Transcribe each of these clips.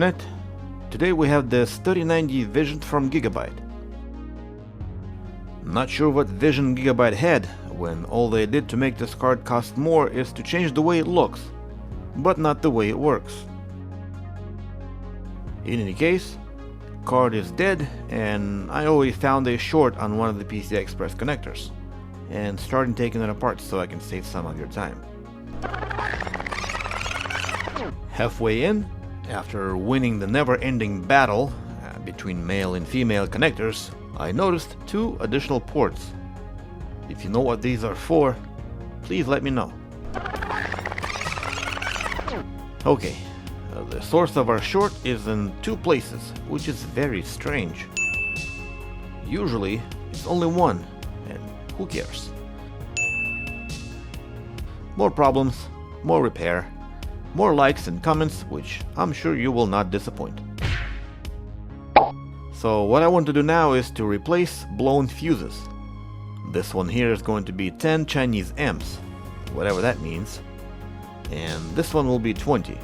Internet. Today we have this 3090 Vision from Gigabyte. Not sure what vision Gigabyte had when all they did to make this card cost more is to change the way it looks, but not the way it works. In any case, card is dead, and I already found a short on one of the PCI Express connectors, and started taking it apart so I can save some of your time. Halfway in, after winning the never-ending battle between male and female connectors, I noticed 2 additional ports. If you know what these are for, please let me know. Okay, the source of our short is in 2 places, which is very strange. Usually, it's only one, and who cares? More problems, more repair, more likes and comments, which I'm sure you will not disappoint. So what I want to do now is to replace blown fuses. This one here is going to be 10 Chinese amps, whatever that means, and this one will be 20.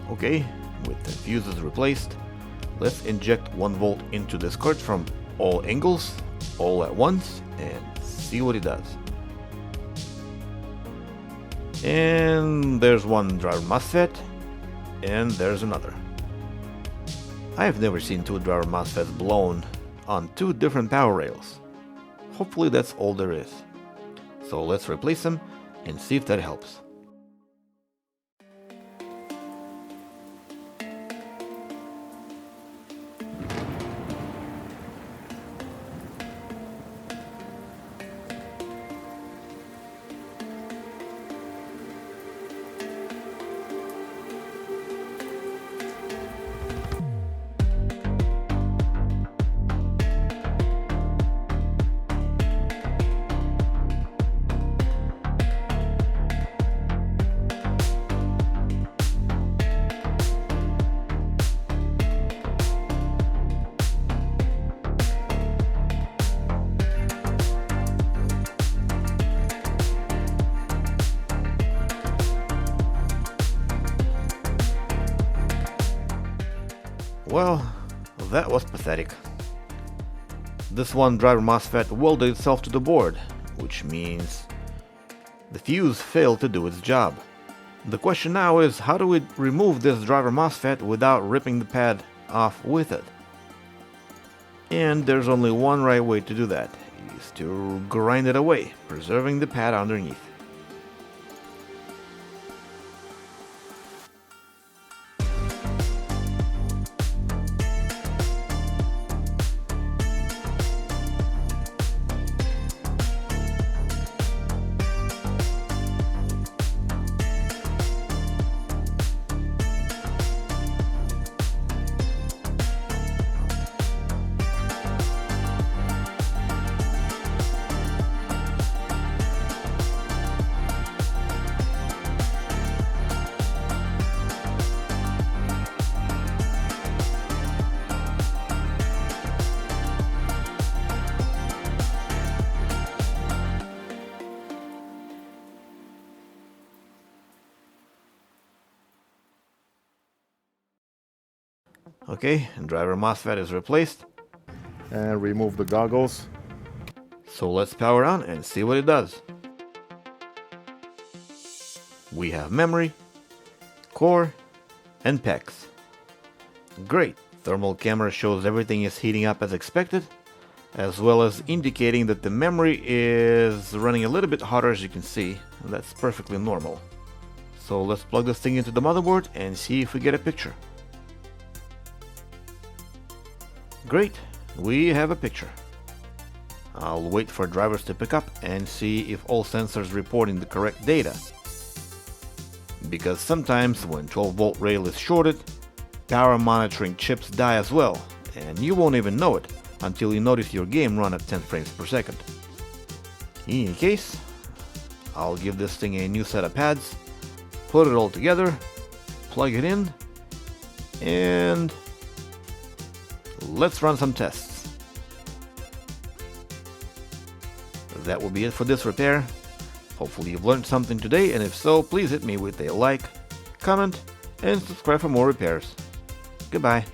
Okay, with the fuses replaced, let's inject 1 volt into this card from all angles, all at once, and see what it does. And there's one driver MOSFET, and there's another. I have never seen 2 driver MOSFETs blown on 2 different power rails. Hopefully that's all there is. So let's replace them and see if that helps. Well, that was pathetic. This one driver MOSFET welded itself to the board, which means the fuse failed to do its job. The question now is, how do we remove this driver MOSFET without ripping the pad off with it? And there's only one right way to do that, is to grind it away, preserving the pad underneath. Okay, driver MOSFET is replaced. And remove the goggles. So let's power on and see what it does. We have memory, core, and PEX. Great! Thermal camera shows everything is heating up as expected, as well as indicating that the memory is running a little bit hotter, as you can see, and that's perfectly normal. So let's plug this thing into the motherboard and see if we get a picture. Great, we have a picture. I'll wait for drivers to pick up and see if all sensors reporting the correct data. Because sometimes when 12-volt rail is shorted, power monitoring chips die as well, and you won't even know it until you notice your game run at 10 frames per second. In any case, I'll give this thing a new set of pads, put it all together, plug it in, and let's run some tests. That will be it for this repair. Hopefully you've learned something today, and if so, please hit me with a like, comment, and subscribe for more repairs. Goodbye.